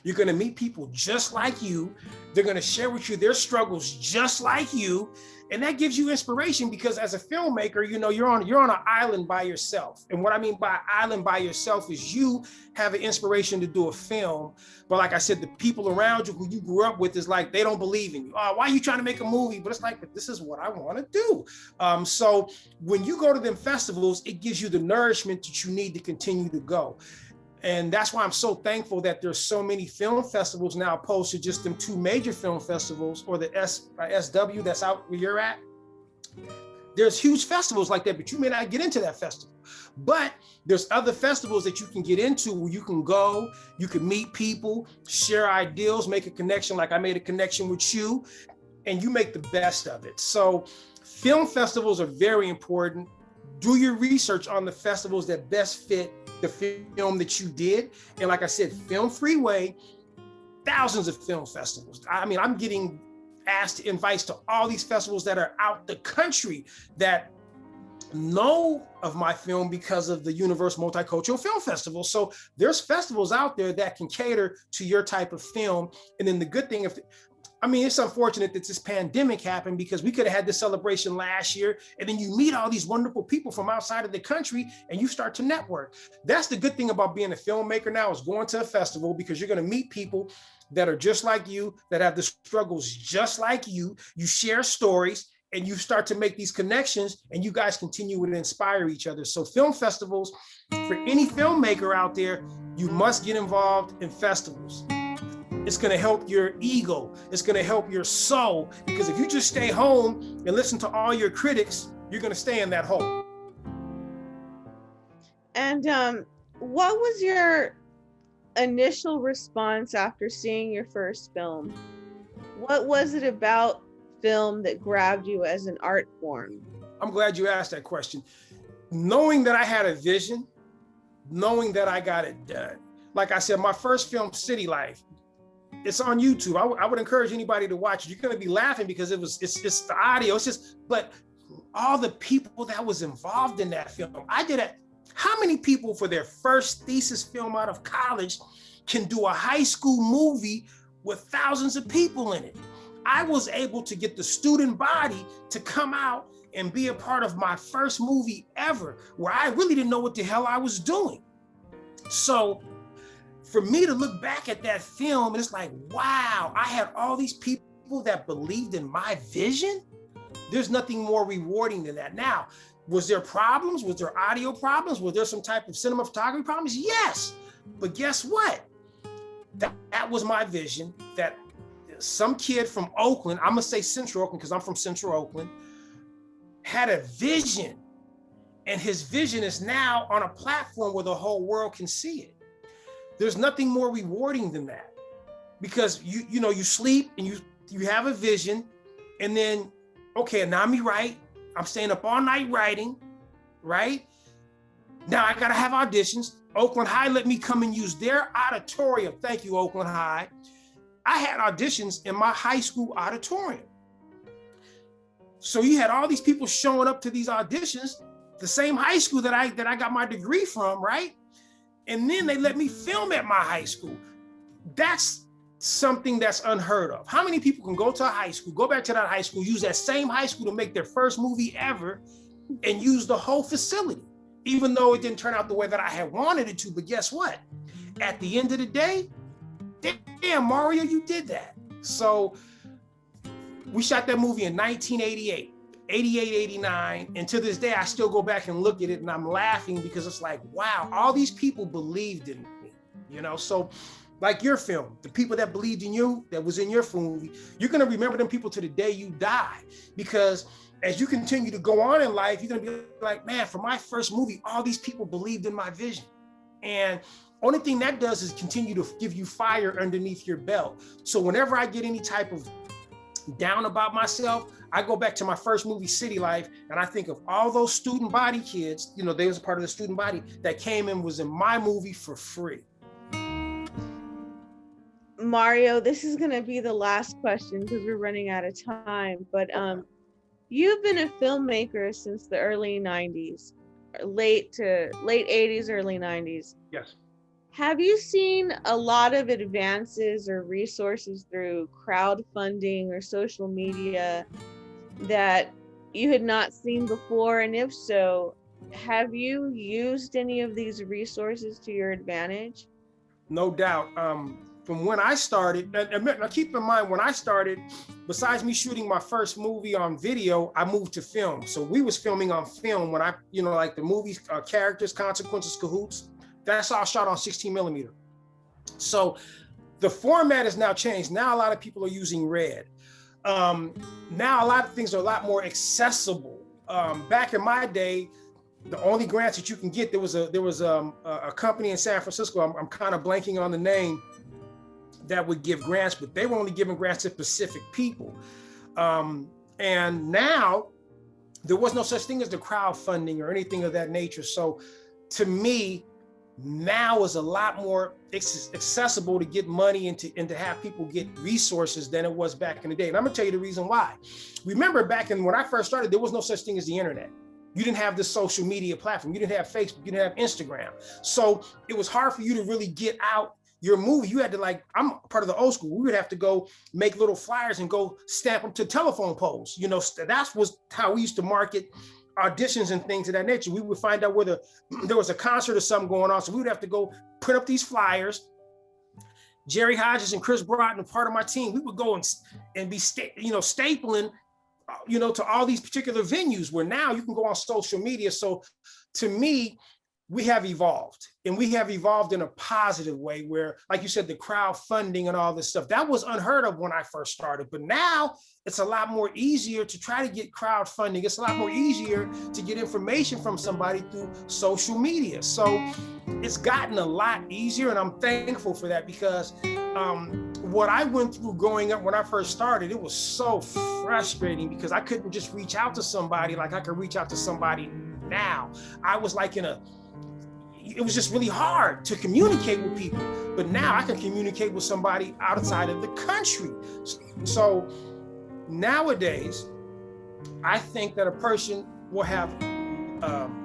you're gonna meet people just like you, they're gonna share with you their struggles just like you, and that gives you inspiration, because as a filmmaker, you know, you're on an island by yourself. And what I mean by island by yourself is you have an inspiration to do a film, but like I said, the people around you who you grew up with is like, they don't believe in you. Why are you trying to make a movie? But it's like, but this is what I want to do. So when you go to them festivals, it gives you the nourishment that you need to continue to go. And that's why I'm so thankful that there's so many film festivals now, opposed to just them 2 major film festivals, or the SW that's out where you're at. There's huge festivals like that, but you may not get into that festival. But there's other festivals that you can get into where you can go, you can meet people, share ideals, make a connection, like I made a connection with you, and you make the best of it. So film festivals are very important. Do your research on the festivals that best fit the film that you did. And like I said, Film Freeway, thousands of film festivals. I mean, I'm getting asked to invite to all these festivals that are out the country that know of my film because of the Universal Multicultural Film Festival. So there's festivals out there that can cater to your type of film. And then the good thing, it's unfortunate that this pandemic happened, because we could have had this celebration last year, and then you meet all these wonderful people from outside of the country and you start to network. That's the good thing about being a filmmaker now, is going to a festival, because you're going to meet people that are just like you, that have the struggles just like you. You share stories and you start to make these connections, and you guys continue to inspire each other. So film festivals, for any filmmaker out there, you must get involved in festivals. It's going to help your ego. It's going to help your soul, because if you just stay home and listen to all your critics, you're going to stay in that hole. And what was your initial response after seeing your first film? What was it about film that grabbed you as an art form? I'm glad you asked that question. Knowing that I had a vision, knowing that I got it done. Like I said, my first film, City Life, it's on YouTube. I would encourage anybody to watch it. You're going to be laughing because it's the audio. But all the people that was involved in that film, I did it. How many people for their first thesis film out of college can do a high school movie with thousands of people in it? I was able to get the student body to come out and be a part of my first movie ever, where I really didn't know what the hell I was doing. So for me to look back at that film, it's like, wow, I had all these people that believed in my vision. There's nothing more rewarding than that. Now, was there problems? Was there audio problems? Was there some type of cinematography problems? Yes. But guess what? That was my vision, that some kid from Oakland, I'm gonna say Central Oakland because I'm from Central Oakland, had a vision, and his vision is now on a platform where the whole world can see it. There's nothing more rewarding than that, because you sleep and you have a vision, and then, okay, now I'm right. I'm staying up all night writing, right? Now I gotta have auditions. Oakland High let me come and use their auditorium. Thank you, Oakland High. I had auditions in my high school auditorium. So you had all these people showing up to these auditions, the same high school that I got my degree from, right? And then they let me film at my high school. That's something that's unheard of. How many people can go to a high school, go back to that high school, use that same high school to make their first movie ever, and use the whole facility, even though it didn't turn out the way that I had wanted it to? But guess what? At the end of the day, damn, Mario, you did that. So we shot that movie in 1988, 88, 89. And to this day, I still go back and look at it and I'm laughing, because it's like, wow, all these people believed in me, So like your film, the people that believed in you, that was in your movie, you're going to remember them people to the day you die, because as you continue to go on in life, you're going to be like, man, for my first movie, all these people believed in my vision. And only thing that does is continue to give you fire underneath your belt. So whenever I get any type of down about myself, I go back to my first movie, City Life, and I think of all those student body kids, they was a part of the student body that came and was in my movie for free. Mario, this is going to be the last question because we're running out of time, but you've been a filmmaker since the early 90s, late 80s, early 90s. Yes. Have you seen a lot of advances or resources through crowdfunding or social media that you had not seen before? And if so, have you used any of these resources to your advantage? No doubt. From when I started, now keep in mind, when I started, besides me shooting my first movie on video, I moved to film. So we was filming on film when like the movies, Characters, Consequences, Cahoots, that's all shot on 16 millimeter. So the format has now changed. Now a lot of people are using Red. Now a lot of things are a lot more accessible. Back in my day, the only grants that you can get, there was a company in San Francisco, I'm kind of blanking on the name, that would give grants, but they were only giving grants to specific people. And now there was no such thing as the crowdfunding or anything of that nature. So to me, now is a lot more accessible to get money and to have people get resources than it was back in the day. And I'm gonna tell you the reason why. Remember back when I first started, there was no such thing as the internet. You didn't have this social media platform. You didn't have Facebook, you didn't have Instagram. So it was hard for you to really get out your movie. You had to, I'm part of the old school. We would have to go make little flyers and go stamp them to telephone poles. You know, that was how we used to market auditions and things of that nature. We would find out whether there was a concert or something going on. So we would have to go print up these flyers. Jerry Hodges and Chris Broughton, part of my team, we would go and be stapling, to all these particular venues, where now you can go on social media. So to me, we have evolved, and we have evolved in a positive way where, like you said, the crowdfunding and all this stuff, that was unheard of when I first started. But now it's a lot more easier to try to get crowdfunding. It's a lot more easier to get information from somebody through social media. So it's gotten a lot easier, and I'm thankful for that, because what I went through growing up when I first started, it was so frustrating because I couldn't just reach out to somebody like I could reach out to somebody now. I was it was just really hard to communicate with people. But now I can communicate with somebody outside of the country. So nowadays, I think that a person will have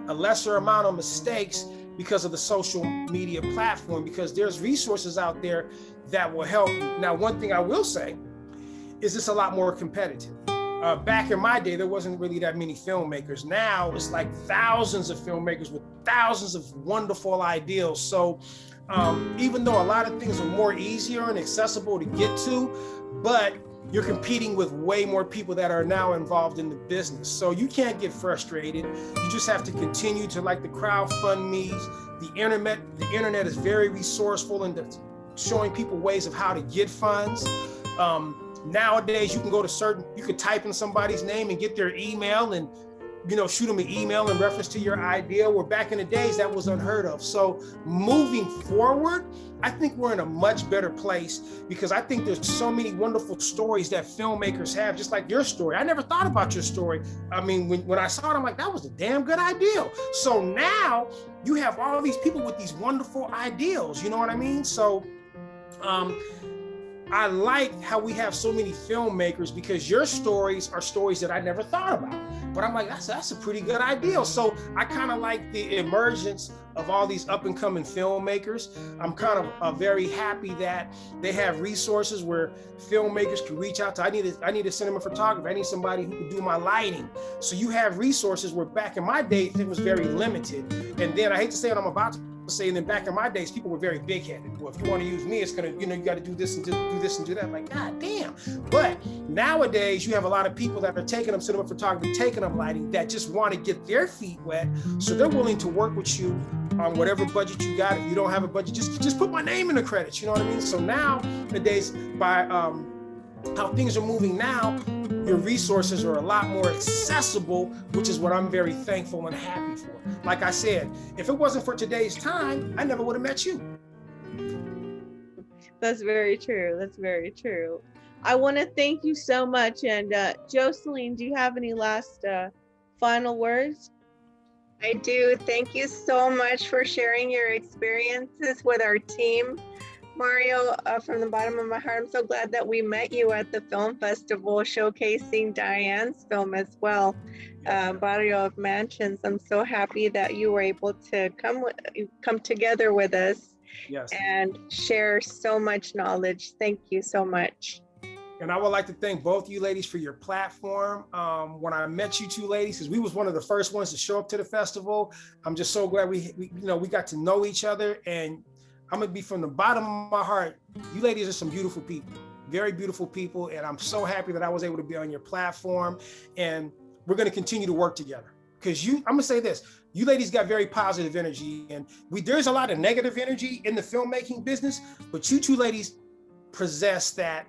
a lesser amount of mistakes because of the social media platform, because there's resources out there that will help you. Now, one thing I will say is it's a lot more competitive. Back in my day, there wasn't really that many filmmakers. Now it's like thousands of filmmakers with thousands of wonderful ideas. So even though a lot of things are more easier and accessible to get to, but you're competing with way more people that are now involved in the business. So you can't get frustrated. You just have to continue to, like the crowdfundmes, the internet is very resourceful in showing people ways of how to get funds. Nowadays, you can go to you could type in somebody's name and get their email and, shoot them an email in reference to your idea, where back in the days that was unheard of. So moving forward, I think we're in a much better place, because I think there's so many wonderful stories that filmmakers have, just like your story. I never thought about your story. I mean, when I saw it, I'm like, that was a damn good idea. So now you have all these people with these wonderful ideals, you know what I mean? So I like how we have so many filmmakers, because your stories are stories that I never thought about. But I'm like, that's a pretty good idea. So I kind of like the emergence of all these up and coming filmmakers. I'm kind of very happy that they have resources where filmmakers can reach out to. I need a cinematographer. I need somebody who can do my lighting. So you have resources where back in my day, it was very limited. And then I hate to say what I'm about to say, and then back in my days, people were very big-headed. Well, if you want to use me, it's gonna, you got to do this and do this and do that. I'm like, God damn. But nowadays, you have a lot of people that are taking up cinema photography, taking up lighting, that just want to get their feet wet. So they're willing to work with you on whatever budget you got. If you don't have a budget, just put my name in the credits. You know what I mean? So nowadays, by how things are moving now, your resources are a lot more accessible, which is what I'm very thankful and happy for. Like I said, if it wasn't for today's time, I never would have met you. That's very true. That's very true. I want to thank you so much. And Jocelyn, do you have any last final words? I do. Thank you so much for sharing your experiences with our team. Mario, from the bottom of my heart, I'm so glad that we met you at the film festival, showcasing Diane's film as well, Barrio of Mansions. I'm so happy that you were able to come together with us. Yes. And share so much knowledge. Thank you so much. And I would like to thank both you ladies for your platform. When I met you two ladies, because we was one of the first ones to show up to the festival, I'm just so glad we got to know each other. And I'm gonna be from the bottom of my heart, you ladies are some beautiful people, very beautiful people. And I'm so happy that I was able to be on your platform, and we're gonna continue to work together. Because I'm gonna say this, you ladies got very positive energy, and there's a lot of negative energy in the filmmaking business, but you two ladies possess that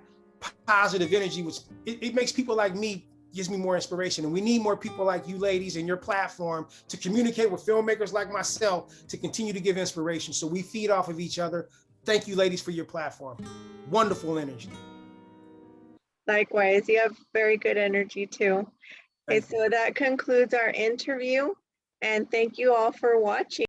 positive energy, which it makes people like me, gives me more inspiration. And we need more people like you ladies and your platform to communicate with filmmakers like myself, to continue to give inspiration. So we feed off of each other. Thank you ladies for your platform. Wonderful energy. Likewise, you have very good energy too. Okay, so that concludes our interview, and thank you all for watching.